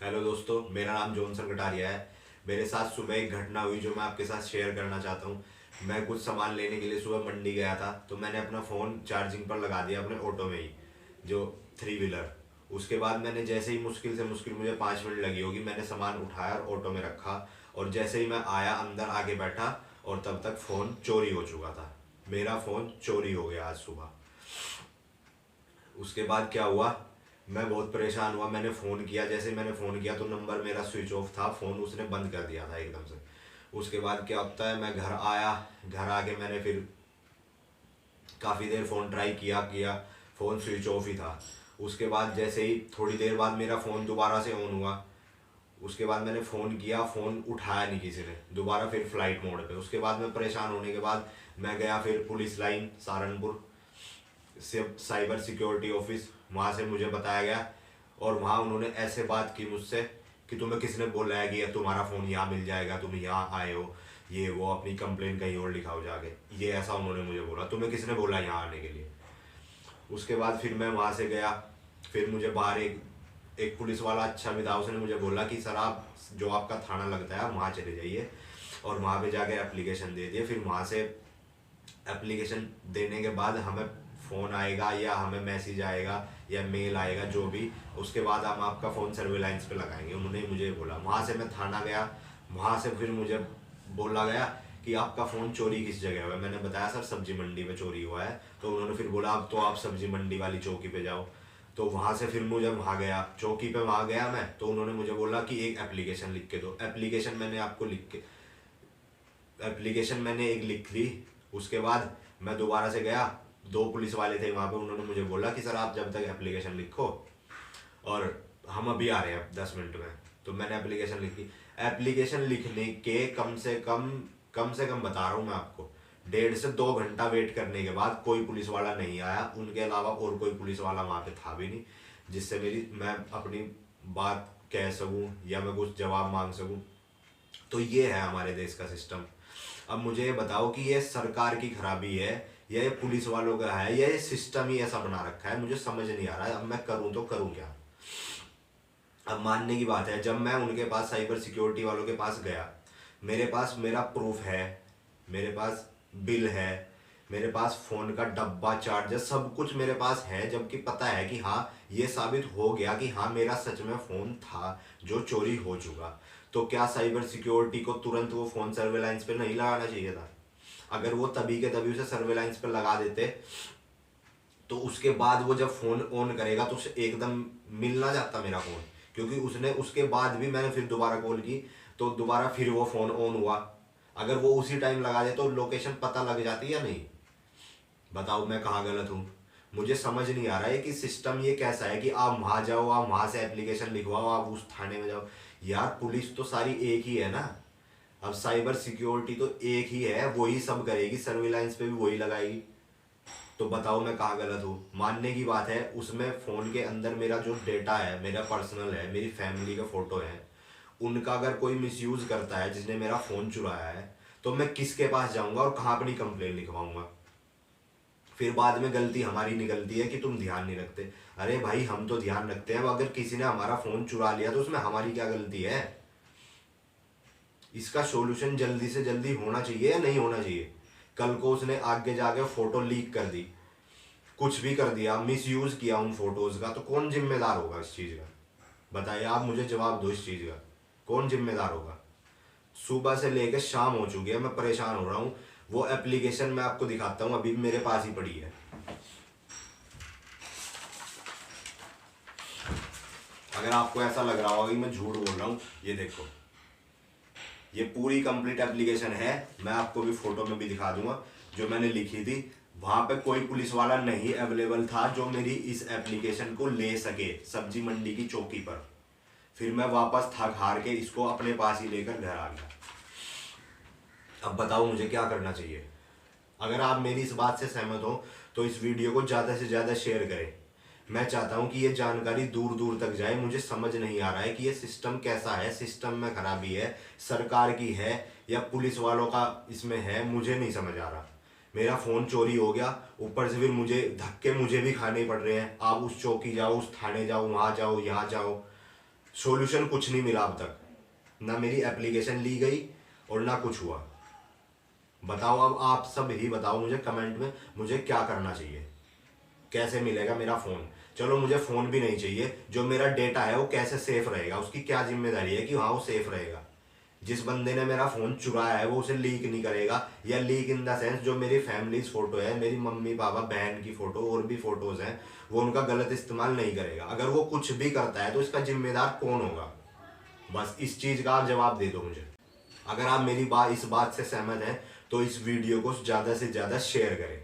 Hello दोस्तों, मेरा नाम जॉनसन कटारिया है। मेरे साथ सुबह एक घटना हुई जो मैं आपके साथ शेयर करना चाहता हूँ। मैं कुछ सामान लेने के लिए सुबह मंडी गया था, तो मैंने अपना फ़ोन चार्जिंग पर लगा दिया अपने ऑटो में ही, जो थ्री व्हीलर। उसके बाद मैंने जैसे ही मुश्किल से मुश्किल मुझे 5 मिनट लगी होगी, मैंने सामान उठाया और ऑटो में रखा। और जैसे ही मैं आया अंदर आके बैठा, और तब तक फ़ोन चोरी हो चुका था। मेरा फ़ोन चोरी हो गया आज सुबह। उसके बाद क्या हुआ, मैं बहुत परेशान हुआ। मैंने फ़ोन किया, जैसे मैंने फ़ोन किया तो नंबर मेरा स्विच ऑफ था, फ़ोन उसने बंद कर दिया था एकदम से। उसके बाद क्या होता है, मैं घर आया। घर आके मैंने फिर काफ़ी देर फ़ोन ट्राई किया किया फ़ोन स्विच ऑफ ही था। उसके बाद जैसे ही थोड़ी देर बाद मेरा फ़ोन दोबारा से ऑन हुआ। उसके बाद मैंने फ़ोन किया, फ़ोन उठाया नहीं किसी ने, दोबारा फिर फ्लाइट मोड पे। उसके बाद मैं परेशान होने के बाद मैं गया फिर पुलिस लाइन सहारनपुर से, साइबर सिक्योरिटी ऑफिस। वहाँ से मुझे बताया गया, और वहाँ उन्होंने ऐसे बात की मुझसे कि तुम्हें किसने बोला है कि ये तुम्हारा फ़ोन यहाँ मिल जाएगा, तुम यहाँ आए हो, ये वो, अपनी कंप्लेन कहीं और लिखाओ जाके। ये ऐसा उन्होंने मुझे बोला, तुम्हें किसने बोला यहाँ आने के लिए। उसके बाद फिर मैं वहाँ से गया। फिर मुझे बाहर एक एक पुलिस वाला अच्छा भी था, उसने मुझे बोला कि सर आप जो आपका थाना लगता है वहाँ चले जाइए, और वहाँ पे जाके एप्लीकेशन दे दिए। फिर वहाँ से एप्लीकेशन देने के बाद हमें फ़ोन आएगा या हमें मैसेज आएगा या मेल आएगा, जो भी। उसके बाद हम आपका फ़ोन सर्विलांस पे लगाएंगे, उन्होंने मुझे बोला। वहाँ से मैं थाना गया। वहाँ से फिर मुझे बोला गया कि आपका फ़ोन चोरी किस जगह हुआ है। मैंने बताया सर सब्जी मंडी में चोरी हुआ है। तो उन्होंने फिर बोला अब तो आप सब्जी मंडी वाली चौकी पे जाओ। तो वहाँ से फिर मुझे वहाँ गया, चौकी पे वहाँ गया मैं, तो उन्होंने मुझे बोला कि एक एप्लीकेशन लिख के दो। एप्लीकेशन मैंने एक लिख ली। उसके बाद मैं दोबारा से गया। दो पुलिस वाले थे वहाँ पे, उन्होंने मुझे बोला कि सर आप जब तक एप्लीकेशन लिखो, और हम अभी आ रहे हैं 10 मिनट में। तो मैंने एप्लीकेशन लिखी। एप्लीकेशन लिखने के कम से कम बता रहा हूँ मैं आपको, 1.5 से 2 घंटा वेट करने के बाद कोई पुलिस वाला नहीं आया। उनके अलावा और कोई पुलिस वाला वहाँ पे था भी नहीं, जिससे मैं अपनी बात कह सकूँ या मैं कुछ जवाब मांग सकूँ। तो ये है हमारे देश का सिस्टम। अब मुझे ये बताओ कि ये सरकार की खराबी है या ये पुलिस वालों का है, या ये सिस्टम ही ऐसा बना रखा है, मुझे समझ नहीं आ रहा है। अब मैं करूँ तो करूँ क्या। अब मानने की बात है, जब मैं उनके पास साइबर सिक्योरिटी वालों के पास गया, मेरे पास मेरा प्रूफ है, मेरे पास बिल है, मेरे पास फ़ोन का डब्बा, चार्जर, सब कुछ मेरे पास है। जबकि पता है कि हाँ, ये साबित हो गया कि हाँ मेरा सच में फ़ोन था जो चोरी हो चुका। तो क्या साइबर सिक्योरिटी को तुरंत वो फ़ोन सर्वेलांस पे नहीं लगाना चाहिए था? अगर वो तभी के तभी उसे सर्वेलांस पे लगा देते, तो उसके बाद वो जब फ़ोन ऑन करेगा तो उसे एकदम मिल ना जाता मेरा फ़ोन। क्योंकि उसने, उसके बाद भी मैंने फिर दोबारा कॉल की, तो दोबारा फिर वो फ़ोन ऑन हुआ। अगर वो उसी टाइम लगा दे तो लोकेशन पता लग जाती या नहीं? बताओ मैं कहाँ गलत हूँ। मुझे समझ नहीं आ रहा है कि सिस्टम ये कैसा है कि आप वहाँ जाओ, आप वहाँ से एप्लीकेशन लिखवाओ, आप उस थाने में जाओ। यार पुलिस तो सारी एक ही है ना। अब साइबर सिक्योरिटी तो एक ही है, वही सब करेगी, सर्विलांस पे भी वही लगाएगी। तो बताओ मैं कहाँ गलत हूँ। मानने की बात है, उसमें फ़ोन के अंदर मेरा जो डेटा है, मेरा पर्सनल है, मेरी फैमिली के फ़ोटो हैं, उनका अगर कोई मिसयूज़ करता है, जिसने मेरा फ़ोन चुराया है, तो मैं किसके पास जाऊँगा और कहाँ अपनी कंप्लेन लिखवाऊँगा? फिर बाद में गलती हमारी निकलती है कि तुम ध्यान नहीं रखते। अरे भाई हम तो ध्यान रखते हैं। अब अगर किसी ने हमारा फ़ोन चुरा लिया तो उसमें हमारी क्या गलती है? इसका सॉल्यूशन जल्दी से जल्दी होना चाहिए या नहीं होना चाहिए? कल को उसने आगे जाके फ़ोटो लीक कर दी, कुछ भी कर दिया, मिस यूज़ किया उन फोटोज़ का, तो कौन जिम्मेदार होगा इस चीज़ का? बताइए, आप मुझे जवाब दो इस चीज़ का, कौन जिम्मेदार होगा? सुबह से लेकर शाम हो चुकी है, मैं परेशान हो रहा हूँ। वो एप्लीकेशन मैं आपको दिखाता हूँ, अभी भी मेरे पास ही पड़ी है। अगर आपको ऐसा लग रहा होगा कि मैं झूठ बोल रहा हूँ, ये देखो, ये पूरी कंप्लीट एप्लीकेशन है। मैं आपको भी फोटो में भी दिखा दूंगा, जो मैंने लिखी थी। वहां पे कोई पुलिस वाला नहीं अवेलेबल था जो मेरी इस एप्लीकेशन को ले सके सब्जी मंडी की चौकी पर। फिर मैं वापस थक हार के इसको अपने पास ही लेकर घर आ गया। अब बताओ मुझे क्या करना चाहिए। अगर आप मेरी इस बात से सहमत हो तो इस वीडियो को ज़्यादा से ज़्यादा शेयर करें। मैं चाहता हूं कि ये जानकारी दूर दूर तक जाए। मुझे समझ नहीं आ रहा है कि ये सिस्टम कैसा है, सिस्टम में खराबी है, सरकार की है या पुलिस वालों का इसमें है, मुझे नहीं समझ आ रहा। मेरा फ़ोन चोरी हो गया, ऊपर से फिर मुझे धक्के मुझे भी खाने पड़ रहे हैं। आप उस चौकी जाओ, उस थाने जाओ, वहाँ जाओ, यहाँ जाओ। सॉल्यूशन कुछ नहीं मिला अब तक, ना मेरी एप्लीकेशन ली गई और ना कुछ हुआ। बताओ, अब आप सब ही बताओ मुझे कमेंट में, मुझे क्या करना चाहिए, कैसे मिलेगा मेरा फ़ोन। चलो मुझे फ़ोन भी नहीं चाहिए, जो मेरा डेटा है वो कैसे सेफ रहेगा, उसकी क्या जिम्मेदारी है कि हाँ वो सेफ रहेगा। जिस बंदे ने मेरा फ़ोन चुराया है वो उसे लीक नहीं करेगा, या लीक इन द सेंस जो मेरी फैमिलीज फ़ोटो है, मेरी मम्मी पापा बहन की फ़ोटो और भी फ़ोटोज़ हैं, वो उनका गलत इस्तेमाल नहीं करेगा। अगर वो कुछ भी करता है तो इसका जिम्मेदार कौन होगा? बस इस चीज़ का आप जवाब दे दो मुझे। अगर आप मेरी बात इस बात से सहमत हैं तो इस वीडियो को ज़्यादा से ज़्यादा शेयर करें।